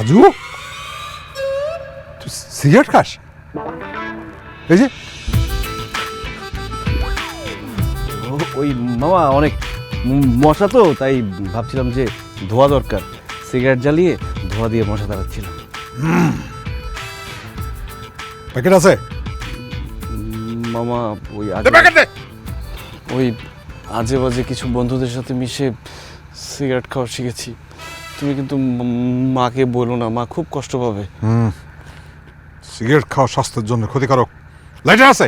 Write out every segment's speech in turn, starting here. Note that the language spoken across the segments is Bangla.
রাজু, তুই সিগারেট খাস? এই যে ওই মামা অনেক মশা তো, তাই ভাবছিলাম যে ধোয়া দরকার, সিগারেট জ্বালিয়ে ধোয়া দিয়ে মশা তাড়াচ্ছিলাম। প্যাকেট আছে? মামা ওই ওই আজে বাজে কিছু বন্ধুদের সাথে মিশে সিগারেট খাওয়া শিখেছি। তুমি কিন্তু মাকে বলো না, মা খুব কষ্ট পাবে। সিগারেট খাওয়া স্বাস্থ্যের জন্য ক্ষতিকারক। লাইটার আছে?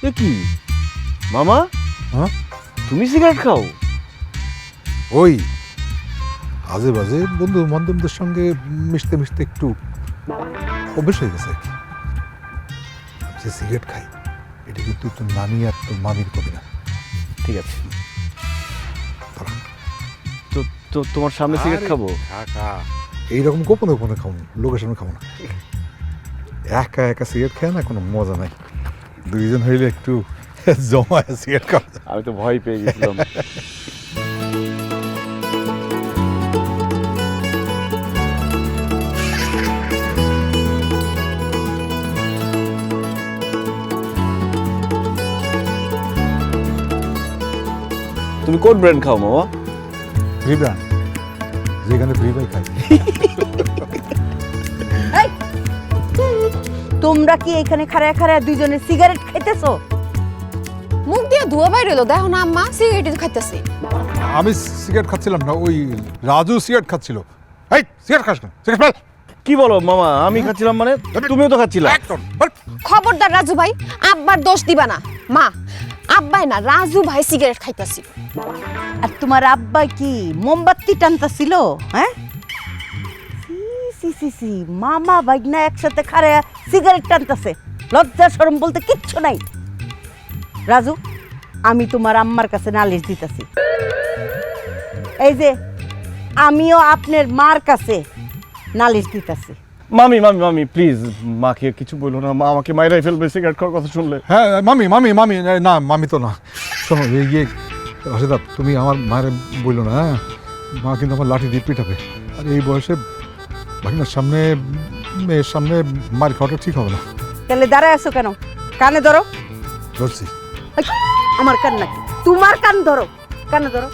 এ কি মামা, হ্যাঁ, তুমি সিগারেট খাও? ওই আজে বাজে বন্ধু বান্ধবদের সঙ্গে মিশতে মিশতে একটু অভ্যেস হয়ে গেছে আর কি। যে সিগারেট খাই, এটা কিন্তু তোর নানি আর তোর মামির কবি না। ঠিক আছে, তো তো তোমার সামনে সিগারেট খাবো? এইরকম গোপনে গোপনে খাবো, লোকের সামনে খাবো না। একা একা সিগারেট খায় না কোনো মজা নাই, দুইজন হইলে একটু জমায় সিগারেট খাওয়া। আমি তো ভয় পেয়ে গেছিলাম। তুমি কোন ব্র্যান্ড খাও মামা? ফ্রি ব্র্যান্ড, যেখানে ফ্রি বাই খাই। তোমরা কি এখানে খাড়ায় খাড়ায় দুইজনে সিগারেট খাইতেছো? মুখ দিয়ে ধোয়া বাইরে এলো, দেখো না আম্মা সিগারেট খাইতেছে। আমি সিগারেট খাচ্ছিলাম না, ওই রাজু সিগারেট খাচ্ছিল। এই সিগারেট খাস না, সিগারেট ফেল। কি বলো মামা, আমি খাচ্ছিলাম মানে? তুমিও তো খাচ্ছিলা। খবরদার রাজু ভাই, আব্বার দোষ দিবা না। মা, আব্বাই না, রাজু ভাই সিগারেট খাইতেছিল। আর তোমার আব্বা কি মোমবাতি টানতাছিল? হ্যাঁ, সি সি সি, মামা ভাইগনা একসাথে খাড়ায় সিগারেট টানতাছে, লজ্জা শরম বলতে কিচ্ছু নাই। রাজু, আমি তোমার আম্মার কাছে নালিশ দিতেছি। এই যে আমিও আপনার মার কাছে নালিশ দিতেছি। মামি মামি মামি প্লিজ, মাকে কিছু বলো না, মা আমাকে মাইরাই ফেলবে সিগারেট খাওয়ার কথা শুনলে। হ্যাঁ মামি মামি মামি, না মামি তো না। শোনো এই ইয়ে রাশেদা, তুমি আমার মায়ের বললো না, হ্যাঁ? মা কিন্তু আমার লাঠি দিয়ে পিটাবে। আর এই বয়সে ভাগিনার সামনে, মেয়ের সামনে মার খাওয়াটা ঠিক হবে না। তাহলে দাঁড়ায় আছো কেন? কানে ধরো। ধরছি। এই, আমার কান নাকি? তোমার কান ধরো, কানে ধরো।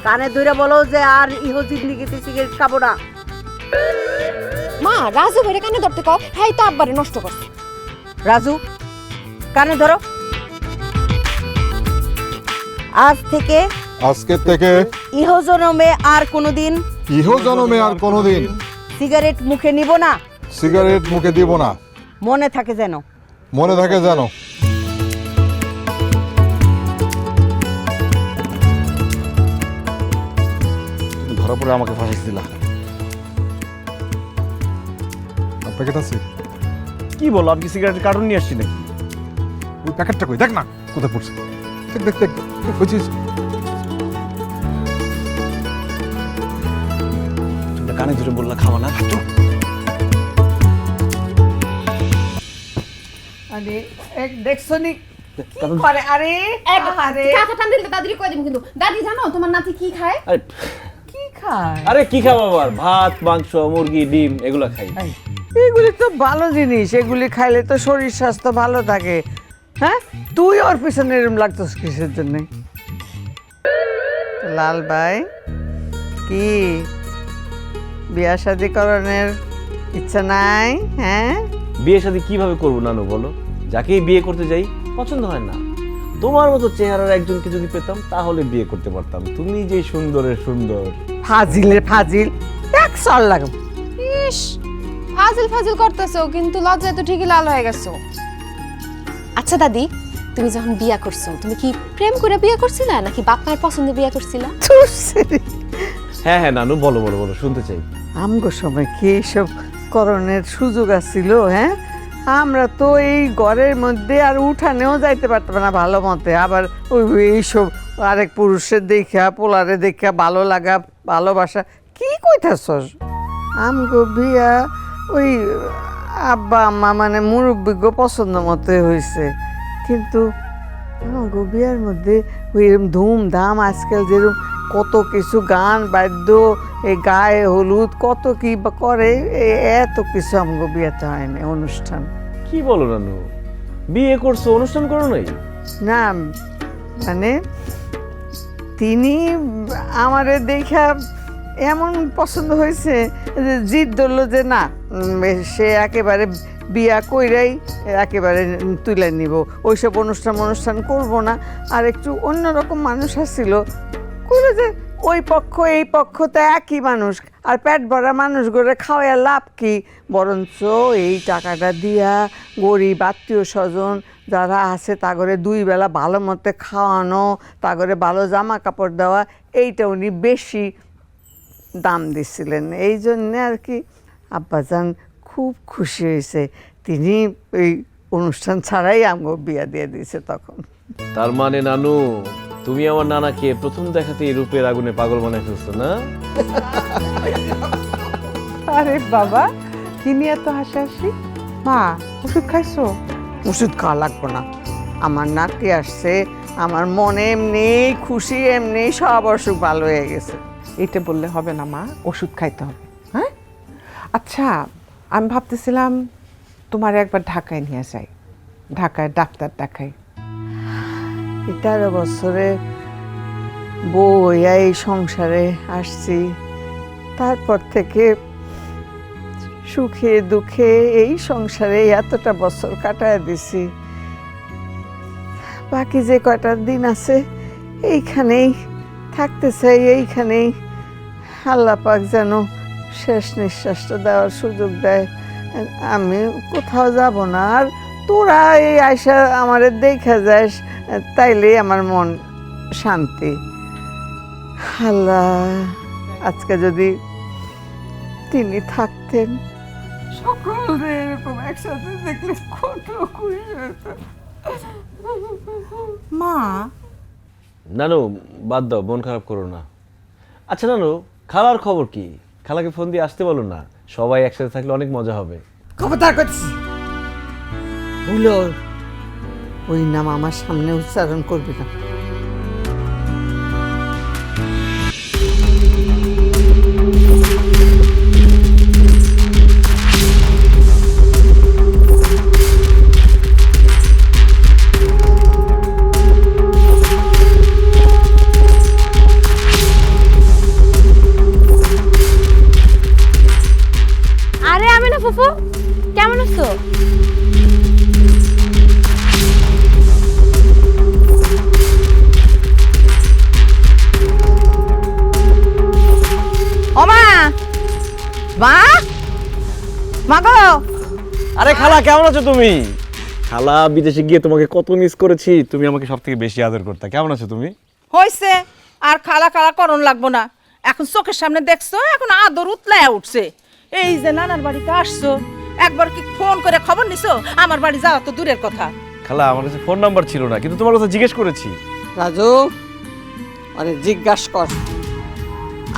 কানে ধরে বলো যে আর ইহো জিন্দিগিতে সিগারেট খাবো না। মা, রাজু ভাইরে কানে ধরতে কও, হ্যাঁ তো আব্বারে নষ্ট করছে। রাজু, কানে ধরো। আজ থেকে, আজকে থেকে ইহো জনমে আর কোনোদিন ইহো জনমে আর কোনোদিন সিগারেট মুখে নিব না। সিগারেট মুখে দিব না, মনে থাকে যেন। মনে থাকে জানো। তুমি ধরা পড়ে আমাকে ফাঁসাইছিলা। প্যাকেট আছে? কি বলো, আমি কি সিগারেটের কার্টুন নিয়ে আসছি নাকি? ওই প্যাকেটটা কই, দেখ না কোথায় পড়ছে। দেখ দেখ দেখ, বুঝছিস? তোমরা কানে ধরে বললা খাওয়া না। আরে এক দেখছো নি কি করে? আরে আরে কাকা টান দিলে দাদি কই দিমু কিন্তু। দাদি জানো তোমার নাতি কি খায়? কি খায়? আরে কি খাবো আবার? ভাত, মাংস, মুরগি, ডিম এগুলো খাই। এগুলি তো ভালো জিনিস, এগুলি খাইলে তো শরীর স্বাস্থ্য ভালো থাকে। হ্যাঁ, তুই ওর পিছনে এরম লাগতোস কিসের জন্য? লাল ভাই, কি বিয়া শাদী করণের ইচ্ছা নাই? হ্যাঁ, বিয়ে শাদী কিভাবে করবো নানু বলো? যাকেই বিয়ে করতে যাই পছন্দ হয় না। তোমার মতো চেহারার একজনকে যদি পেতাম তাহলে বিয়ে করতে পারতাম। তুমি যে সুন্দরের সুন্দর। ফাজিলের ফাজিল, এক চল লাগাম। ইস, ফাজিল ফাজিল করতেছো, কিন্তু লজ্জায় তো ঠিকই লাল হয়ে গেছো। আচ্ছা দাদি, তুমি যখন বিয়া করছো, তুমি কি প্রেম করে বিয়ে করছিলা নাকি বাপ মায়ের পছন্দে বিয়ে করছিলা? হ্যাঁ হ্যাঁ নানু, বলো বলো বলো, শুনতে চাই। আমগো সময় কি এইসব করণের সুযোগ আছিল? হ্যাঁ, আমরা তো এই ঘরের মধ্যে আর উঠানেও যাইতে পারতাম না ভালো মতে, আবার ওই এইসব আরেক পুরুষের দেখা পোলারে দেখা ভালো লাগা ভালোবাসা কি কইতাছস? আমগো বিয়া ওই আব্বা আম্মা মানে মুরব্বিজ্ঞ পছন্দ মতোই হয়েছে, কিন্তু আমগো বিয়ার মধ্যে ওই এরকম ধুমধাম আজকাল যেরকম কত কিছু গান বাদ্য, এই গায়ে হলুদ কত কি বা করে, এত কিছু আমগো বিয়াতে হয় না অনুষ্ঠান। কি বলো নানু, বিয়ে করছো অনুষ্ঠান করো নাই? না মানে তিনি আমারে দেখা এমন পছন্দ হয়েছে যে জিদ ধরলো যে না সে একেবারে বিয়া কইরাই একেবারে তুলে নিব, ওইসব অনুষ্ঠান করব না। আর একটু অন্যরকম মানুষ আসছিল, কইলো যে ওই পক্ষ এই পক্ষ তো একই মানুষ, আর পেট ভরা মানুষ গড়ে খাওয়ার লাভ কি, বরঞ্চ এই টাকাটা দিয়া গরিব আত্মীয় স্বজন যারা আছে তা করে 2 বেলা ভালো মতো খাওয়ানো, তা করে ভালো জামা কাপড় দেওয়া, এইটা উনি বেশি দাম দিছিলেন। এই জন্যে আর কি আব্বাজান খুব খুশি হয়েছে, তিনি এই অনুষ্ঠান ছাড়াই আমগো বিয়া দিয়ে দিয়েছে তখন। তার মানে নানু তুমি আমার নানাকে প্রথম দেখাতে এই রূপের আগুনে পাগল বানাই ফেলছো না? আরে বাবা কি নিয়ে এত হাসাহাসি? মা ওষুধ খাইছো? ওষুধ খাওয়া লাগবো না, আমার নাতি আসছে, আমার মনে এমনি খুশি, এমনি সব অসুখ ভালো হয়ে গেছে। এটা বললে হবে না মা, ওষুধ খাইতে হবে। হ্যাঁ আচ্ছা, আমি ভাবতেছিলাম তোমার একবার ঢাকায় নিয়ে যাই, ঢাকায় ডাক্তার দেখাই। 13 বছরে বউ হইয়া এই সংসারে আসছি, তারপর থেকে সুখে দুঃখে এই সংসারে এতটা বছর কাটায় দিছি, বাকি যে কয়টা দিন আছে এইখানেই থাকতে চাই, এইখানেই আল্লাহ পাক যেন শেষ নিঃশ্বাসটা দেওয়ার সুযোগ দেয়। আমি কোথাও যাব না, আর তোরা এই আয়সা আমারে দেখা যাস তাইলে আমার মন শান্তি। আল্লাহ আজকে যদি তিনি থাকতেন, সকলে এরকম একসাথে দেখলে কত খুশি হতো। মা নানু বাদ দাও, মন খারাপ করো না। আচ্ছা নানু, খালার খবর কি? খালাকে ফোন দিয়ে আসতে বলো না, সবাই একসাথে থাকলে অনেক মজা হবে। খবরদার করছি, ভুলো ওই নাম আমার সামনে উচ্চারণ করবি না। আরে আমি না ফুফু, কেমন আছো? ও মা, মা, মা গো। আরে খালা কেমন আছো তুমি? খালা বিদেশে গিয়ে তোমাকে কত মিস করেছি, তুমি আমাকে সব থেকে বেশি আদর করতে। কেমন আছো তুমি? হয়েছে আর খালা খালা করণ লাগবো না, এখন চোখের সামনে দেখছো, এখন আদর উতলায় উঠছে। এই যে নানার বাড়িতে আসছো, একবার কি ফোন করে খবর নিছো? আমার বাড়ি যাওয়া তো দূরের কথা। খালা আমার কাছে ফোন নাম্বার ছিল না, কিন্তু তোমার কথা জিজ্ঞেস করেছি। রাজু আরে জিজ্ঞাসা কর,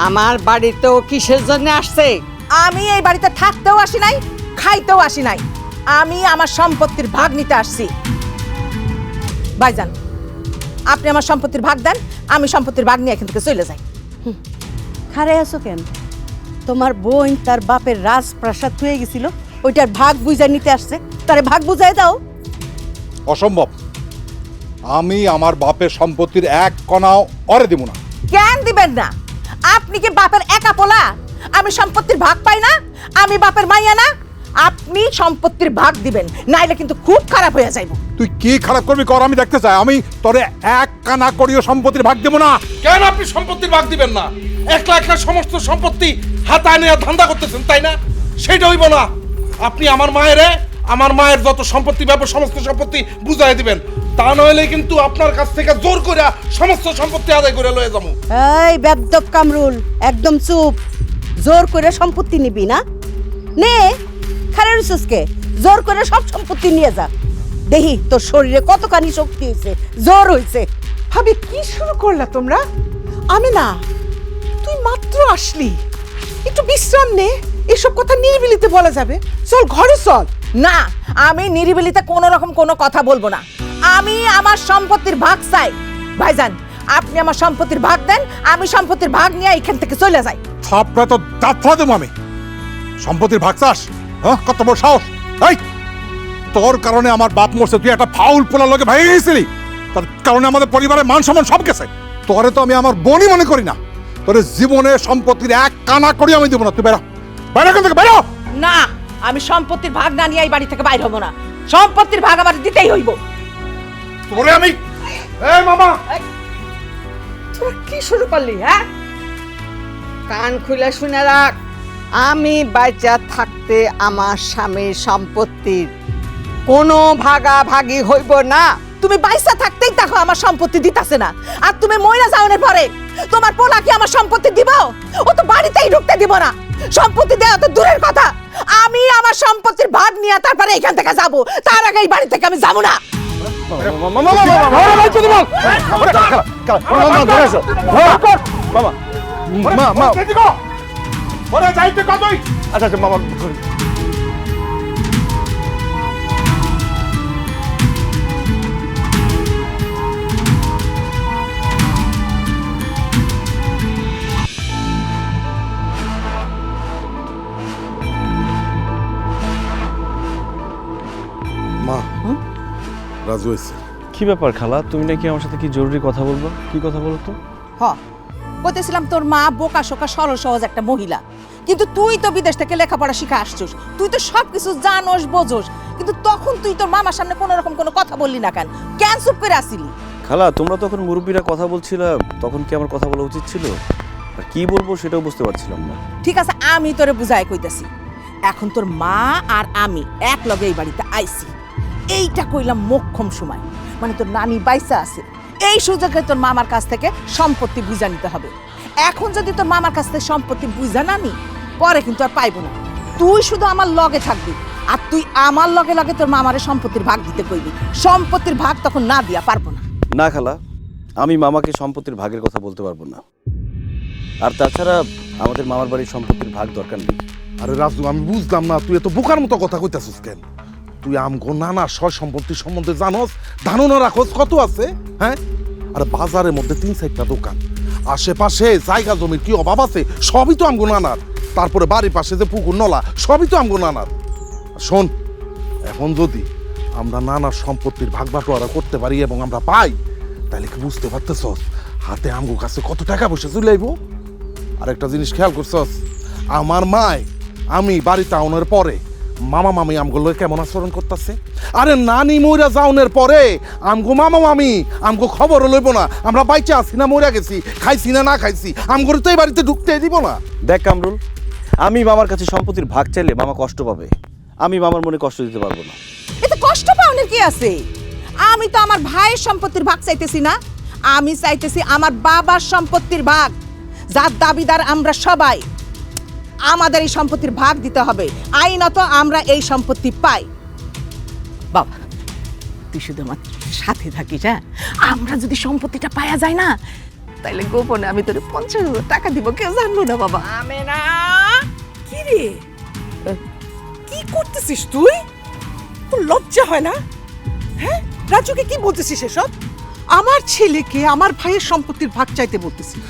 আমার বাড়িতেও কিসের জন্য আসছে? আমি এই বাড়িতে থাকতেও আসি নাই, খাইতেও আসি নাই, আমি আমার সম্পত্তির ভাগ নিতে আসছি। ভাইজান, আপনি আমার সম্পত্তির ভাগ দেন, আমি সম্পত্তির ভাগ নিয়ে এখান থেকে চলে যাই। খারে আছো কেন? তোমার বোন তার বাপের রাজপ্রাসাদ হয়ে গেছিল, ওইটার ভাগ বুঝাই নিতে আসছে, তারে ভাগ বুঝাই দাও। অসম্ভব, আমি আমার বাপের সম্পত্তির 1 কণাও অরে দেব না। কেন দিবেন না? আপনি কি বাপের একা পোলা? আমি সম্পত্তির ভাগ পাই না? আমি বাপের মাইয়া না? আপনি সম্পত্তির ভাগ দিবেন, নাইলে কিন্তু খুব খারাপ হয়ে যাইব। তুই কি খারাপ করবি কর, আমি দেখতে চাই। আমি তোরে 1 কানা করিও সম্পত্তির ভাগ দেব না। কেন আপনি সম্পত্তির ভাগ দিবেন না? একলা একলা সমস্ত সম্পত্তি হাতায় নিয়ে ধান্দা করতেছেন, তাই না? সেটা হইব না। আপনি আমার মায়ের যত সম্পত্তি ব্যাপার সমস্ত সম্পত্তি বুঝাই দিবেন, তা নইলে কিন্তু আপনার কাছ থেকে জোর করে সমস্ত সম্পত্তি আদায় করে লয়ে যাবো। এই বেদ্যপ কামরুল, একদম চুপ। জোর করে সম্পত্তি নিবি না? নে, খারে রুসুসকে জোর করে সব সম্পত্তি নিয়ে যা। দেখি তোর শরীরে কতখানি শক্তি হয়েছে, জোর হয়েছে। ভাবি কি শুরু করলা তোমরা? আমি না, তুই মাত্র আসলি, একটু বিশ্রাম নে, এসব কথা নিরিবিলিতে বলা যাবে। চল ঘরে চল। না, আমি নিরিবিলিতে কোনো রকম কোনো কথা বলবো না। আমি আমার সম্পত্তির ভাগ চাই। ভাইজান, আপনি আমার সম্পত্তির ভাগ দেন, আমি সম্পত্তির ভাগ নিয়ে এখান থেকে চলে যাই। থাপড়া তো দাঁত ফলা দেবো আমি। সম্পত্তির ভাগ চাস? হ্যাঁ, কত বড় সাহস! এই, তোর কারণে আমার বাপ মরছে, তুই একটা ফাউল পোলা লোকে ভেঙে গেছিলি, তার কারণে আমাদের পরিবারের মান সম্মান সব গেছে। তোরে তো আমি আমার বোনই মনে করি না। তোর জীবনে সম্পত্তির এক কানা করি আমি দেবো না। তুই বেরো, বাইরে এখান থেকে বেরো। না, আমি সম্পত্তির ভাগ না নিয়ে এই বাড়ি থেকে বাইর হবো না। সম্পত্তির ভাগ আমার দিতেই হইব। তোরে আমি এই মামা, তোরা কি শুরু করলি? হ্যাঁ, কান খুলে শুনে রাখ, আমি বাইচা থাকতে আমার স্বামীর সম্পত্তির কোনো ভাগাভাগি হইব না। তুমি বাইসা থাকতেই দেখো আমার সম্পত্তি দিতাছে না, আর তুমি মইরা যাওনের পরে তোমার পোলা কি আমার সম্পত্তি দিব? ও তো বাড়িতেই ঢুকতে দিব না। সম্পত্তি দেওয়া তো দূরের কথা, আমি আমার সম্পত্তির ভাগ নিয়ে তারপরে এখান থেকে যাব। তার আগে এই বাড়ি থেকে আমি যাব না। ওরে যাইতে কতই। আচ্ছা আচ্ছা মামা, মা, রাজু হয়েছে। কি ব্যাপার খালা, তুমি নাকি আমার সাথে কি জরুরি কথা বলবো? কি কথা বলো তো? বলতেছিলাম তোর মা বোকা শোকা সরল সহজ একটা মহিলা, কিন্তু তুই তো বিদেশ থেকে লেখাপড়া শিখে আসছিস, তুই তো সবকিছু জানোস বোঝোস, কিন্তু তখন তুই তোর মামার সামনে কোনো রকম কোনো কথা বললি না কেন? কেন চুপ করে আসিলি? খালা, তোমরা তখন মুরব্বীরা কথা বলছিলা, তখন কি আমার কথা বলা উচিত ছিল? আর কি বলবো সেটাও বুঝতে পারছিলাম না। ঠিক আছে, আমি তোরে বুঝাই কইতাছি। এখন তোর মা আর আমি এক লগে এই বাড়িতে আইছি, এইটা কইলাম মোক্ষম সময়, মানে তোর নানি বাইসা আছে, এই সুযোগে তোর মামার কাছ থেকে সম্পত্তি বুঝা নিতে হবে। এখন যদি তোর মামার কাছ থেকে সম্পত্তি বুঝা না নি, পরে কিন্তু আর পাইবো না। তুই শুধু আমার লগে থাকবি, আর তুই আমার লগে লগে তোর মামারে সম্পত্তির ভাগ দিতে কইবি। সম্পত্তির ভাগ তখন না দিয়া পারবো না। না খালা, আমি মামাকে সম্পত্তির ভাগের কথা বলতে পারবো না। আর তাছাড়া আমাদের মামার বাড়ির সম্পত্তির ভাগ দরকার নেই। আরে রাজু, আমি বুঝলাম না তুই এত বোকার মতো কথা কইতাছিস কেন? তুই আমগো নানা সয় সম্পত্তি সম্বন্ধে জানোস, ধারণা রাখোস কত আছে? হ্যাঁ, আরে বাজারের মধ্যে 3-4টা দোকান, আশেপাশে জায়গা জমির কি অভাব আছে? সবই তো আমগো নানার। তারপরে বাড়ির পাশে যে পুকুর নলা, সবই তো আমগো নানার। শোন, এখন যদি আমরা নানার সম্পত্তির ভাগ বাটোয়ারা করতে পারি এবং আমরা পাই, তাহলে কি বুঝতে পারতেছস হাতে আমগো কাছে কত টাকা পয়সা চলে আইব? আর একটা জিনিস খেয়াল করছস, আমার মায় আমি বাড়িতে আউনের পরে মামা মামি আমগুলো কেমন আচরণ করতেছে? আরে নানি মইরা যাওনের পরে আমগো মামা মামি আমগো খবরও লইব না আমরা বাইচে আছি না মইরা গেছি, খাইছি না না খাইছি, আমগো তো এই বাড়িতে ঢুকতে দিব না। দেখ কামরুল, আমি মামার কাছে সম্পত্তির ভাগ চাইলে মামা কষ্ট পাবে, আমি মামার মনে কষ্ট দিতে পারবো না। এতে কষ্ট পাওয়ার কি আছে? আমি তো আমার ভাইয়ের সম্পত্তির ভাগ চাইতেছি না, আমি চাইতেছি আমার বাবার সম্পত্তির ভাগ, যার দাবিদার আমরা সবাই। আমাদের এই সম্পত্তির ভাগ দিতে হবে, আইনত আমরা এই সম্পত্তি পাই। বাবা, তুই শুধু আমার সাথে থাকিস, হ্যাঁ? আমরা যদি সম্পত্তিটা পাওয়া যায় না, তাইলে গোপনে আমি তোর 50,000 টাকা দিব, কেউ জানবো না। বাবা, আমি না। কি রে, কি করতেছিস তুই? তোর লজ্জা হয় না? হ্যাঁ, রাজুকে কি বলতেছিস এসব? আমার ছেলেকে আমার ভাইয়ের সম্পত্তির ভাগ চাইতে বলতেছিস?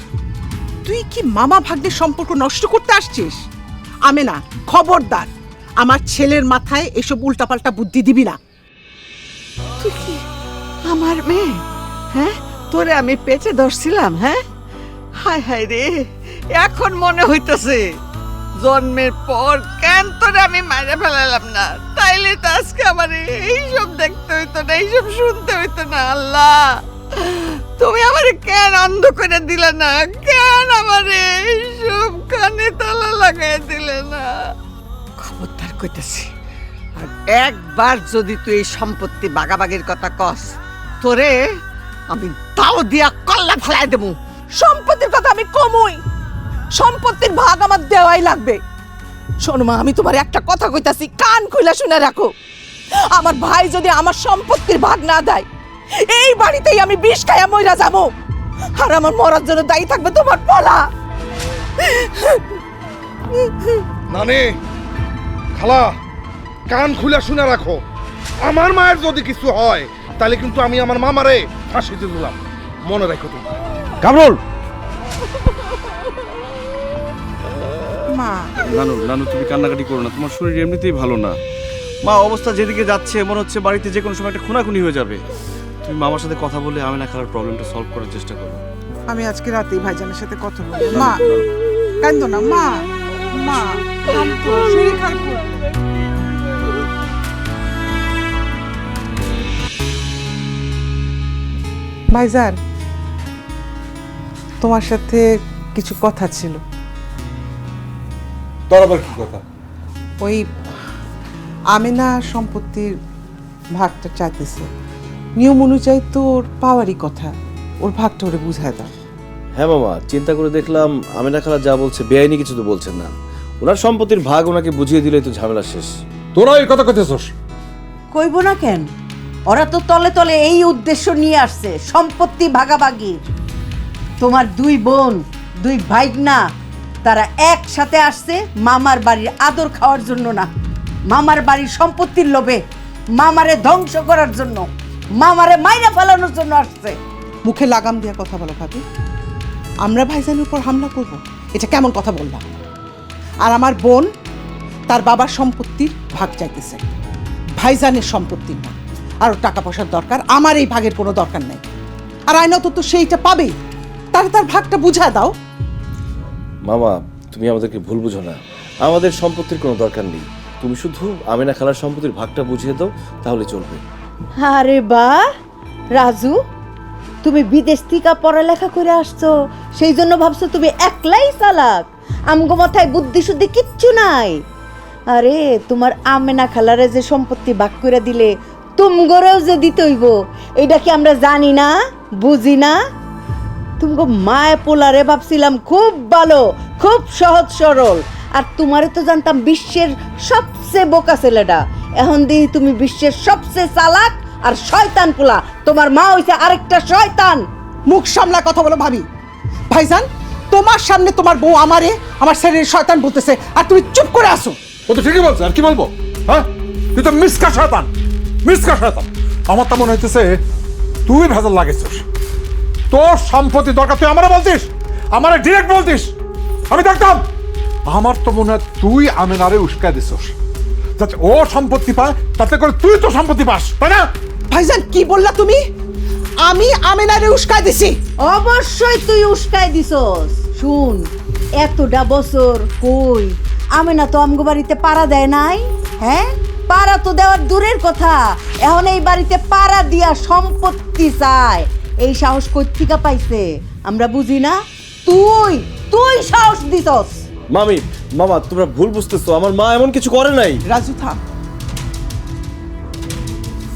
তুই কি মামা ভাগ্নের সম্পর্ক নষ্ট করতে আসছিস? আমি না, খবরদার আমার ছেলের মাথায় এসব উল্টাপাল্টা বুদ্ধি দিবি না। তুই কি আমার মেয়ে? হ্যাঁ, তোরে আমি পেটে ধরছিলাম। হ্যাঁ, হায় হায় রে, এখন মনে হইতেছে জন্মের পর কেন তোরে আমি মাইরে ফেলালাম না, তাইলে তো আজকে আমার এইসব দেখতে হইতো না, এইসব শুনতে হইতো না। আল্লাহ, তুমি আমারে কেন অন্ধ করে দিলে না? কেন আমারে এইসব কানে তালা লাগাই দিলে না? খবরদার কইতেছি, আর একবার যদি তুই এই সম্পত্তি বাগাবাগির কথা কস, তোরে আমি তাও দিয়া কল্লা ফেলাই দেবো। সম্পত্তির কথা আমি কমই, সম্পত্তির ভাগ আমার দেওয়াই লাগবে। শোনো মা, আমি তোমার একটা কথা কইতাছি, কান খুলে শুনে রাখো। আমার ভাই যদি আমার সম্পত্তির ভাগ না দেয়, এই বাড়িতেই আমি বিষ খাইয়া মইরা যাবো, আর আমার মরার জন্য দায়ী থাকবে তোমার পোলা। নানি, খালা, কান খুলে শুনে রাখো, আমার মায়ের যদি কিছু হয় তাহলে কিন্তু আমি আমার মামারে ফাঁসিতে দিলাম, মনে রাখো তুমি। কামরুল, মা, নানু নানু তুমি কান্নাকাটি করো না, তোমার শরীর এমনিতেই ভালো না। মা অবস্থা যেদিকে যাচ্ছে মনে হচ্ছে বাড়িতে যে কোনো সময় একটা খুনাখুনি হয়ে যাবে। তুমি মামার সাথে কথা বলে আমিনা খালার প্রবলেমটা সলভ করার চেষ্টা করো। আমি আজকে রাতেই ভাইজানের সাথে কথা বলবো। মা, কান্দো না মা, মা কান্দো, শরীর খারাপ করবে। ভাইজান, তোমার সাথে কিছু কথা ছিল। তোর আবার কি কথা? ওই আমিনা সম্পত্তির ভাগটা চাইতেছে, নিয়ম অনুযায়ী তো ওর পাওয়ারই কথা, ওর ভাগটা ওরে বুঝায় দাও। হ্যাঁ মামা, চিন্তা করে দেখলাম আমিনা খালা যা বলছে বেআইনি কিছু তো বলছেন না। ওনার সম্পত্তির ভাগ ওনাকে বুঝিয়ে দিলেই তো ঝামেলা শেষ। তোরা এই কথা কইতেছস? কইব না কেন? ওরা তো তলে তলে এই উদ্দেশ্য নিয়ে আসছে, সম্পত্তি ভাগাভাগির। তোমার দুই বোন, দুই ভাইগনা, তারা একসাথে আসছে মামার বাড়ির আদর খাওয়ার জন্য না, মামার বাড়ির সম্পত্তির লোভে, মামারে ধ্বংস করার জন্য, মামারে মাইরা ফেলানোর জন্য আসছে। মুখে লাগাম দিয়ে কথা বলো ভাবি। আমরা ভাইজানের উপর হামলা করব, এটা কেমন কথা বললাম? আর আমার বোন তার বাবার সম্পত্তির ভাগ চাইতেছে, ভাইজানের সম্পত্তির না। আরও টাকা পয়সার দরকার, আমার এই ভাগের কোনো দরকার নেই। আর আইনত তো সেইটা পাবেই, তার তার ভাগটা বুঝা দাও। মামা, তুমি আমাদেরকে ভুল বুঝো না, আমাদের সম্পত্তির কোনো দরকার নেই। তুমি শুধু আমিনা খালার সম্পত্তির ভাগটা বুঝিয়ে দাও, তাহলে চলবে। আরে বাহ রাজু, তুমি বিদেশ থেকে পড়ালেখা করে আসছো, সেই জন্য ভাবছো তুমি একলাই চালাক, আমগো মাথায় বুদ্ধি শুদ্ধি কিচ্ছু নাই। আরে তোমার আমেনা খালারে যে সম্পত্তি ভাগ করে দিলে তুমগরেও যে দিতে হইব, এটা কি আমরা জানি না, বুঝি না? তুমগো মায় পোলারে ভাবছিলাম খুব ভালো, খুব সহজ সরল, আর তোমারে তো জানতাম বিশ্বের সবচেয়ে বোকা ছেলেটা। এখন দিই তুমি বিশ্বের সবচেয়ে চালাক আর শয়তান পোলা। তোমার মা হইছে আরেকটা শয়তান। মুখ সামলা কথা বলো ভাবি। ভাইজান, তোমার সামনে তোমার বউ আমারে আমার ছেলের শয়তান বলতেছে, আর তুমি চুপ করে আসো। ও তো ঠিকই বলছে, আর কি বলবো? হ্যাঁ, তুই তো মিসকা শয়তান, মিসকা শয়তান। আমার তো মনে হইতেছে তুই ভেজাল লাগেছিস। তোর সম্পত্তি দরকার, তুই আমারে বলতিস, আমারে ডিরেক্ট বলতিস, আমি দেখতাম। আমার তো মনে হয় তুই আমিনারে উস্কায় দিছিস, যাতে ও সম্পত্তি পায়, তাতে করে তুই তো সম্পত্তি পাস, তাই না? ভাইজান, কি বললা তুমি? আমি আমিনারে উস্কায় দিছি? অবশ্যই তুই উস্কাই দিছস। শুন, এতটা বছর কই আমেনা তো আমগো বাড়িতে পাড়া দেয় নাই। হ্যাঁ, পাড়া তো দেওয়ার দূরের কথা, এখন এই বাড়িতে পাড়া দিয়া সম্পত্তি চায়। এই সাহস কই থেকে পাইছে আমরা বুঝি না? তুই তুই সাহস দিছস। মামি, মামা, তোমরা ভুল বুঝতেছো, আমার মা এমন কিছু করে নাই। রাজু থাম,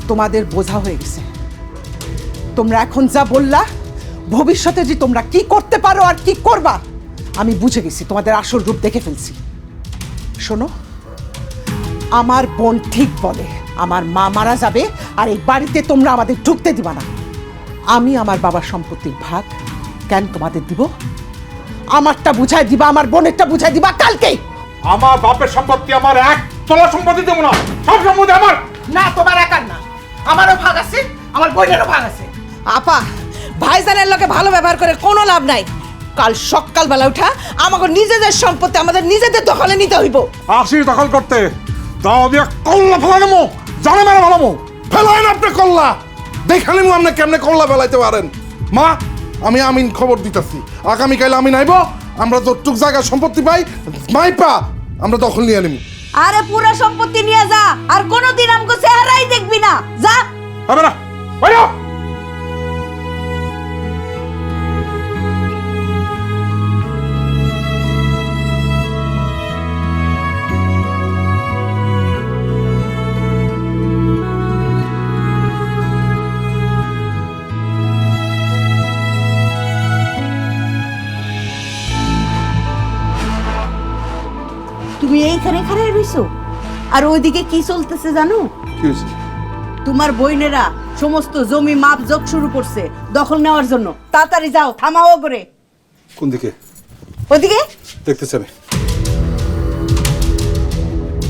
তোমাদের বোঝা হয়ে গেছে। তোমরা এখন যা বললা, ভবিষ্যতে যে তোমরা কি করতে পারো আর কি করবা আমি বুঝে গেছি, তোমাদের আসল রূপ দেখে ফেলছি। শোনো, আমার বোন ঠিক বলে, আমার মা মারা যাবে আর এই বাড়িতে তোমরা আমাদের ঢুকতে দিবা না। আমি আমার বাবার সম্পত্তির ভাগ কেন তোমাদের দিব? আমারটা বুঝাই দিবা, আমার বোনেরটা বুঝাই দিবা কালকেই। আমার বাপের সম্পত্তি, আমার এক তোলা সম্পত্তি দেবো না, সব সম্পত্তি আমার। না, তোমার একার না, আমারও ভাগ আছে, আমার বোনেরও ভাগ আছে। আপা, ভাইজানের লোকে ভালো ব্যবহার করে কোনো লাভ নাই। কাল সকালবেলা উঠা আমাকে নিজেদের সম্পত্তি আমাদের নিজেদের দখলে নিতে হইব। আসি দখল করতে, দাও দিয়া কল্লা ফেলানো, জানে মেরে ফেলামো। ফেলাইন আপনি কল্লা, দেখালি মু আপনি কেমনে কল্লা ফেলাইতে পারেন। মা, আমি আমিন খবর দিতেছি, আগামীকাল আমিন আইব, আমরা যতটুক জায়গা সম্পত্তি পাই মাইপা আমরা দখল নিয়ে নিব। আরে পুরো সম্পত্তি নিয়ে যা, আর কোনোদিন আমগো চেহারাই দেখবি না, যা। হবে না, বাইরে হ। তুমি এইখানে খাড়াই রইছো, আর ওইদিকে কি চলতেছে জানো? কি হয়েছে? তোমার বইনেরা সমস্ত জমি মাপ যোগ শুরু করছে দখল নেওয়ার জন্য। তাড়াতাড়ি যাও, থামাও করে। কোন দিকে ওদিকে দেখতেছি আমি।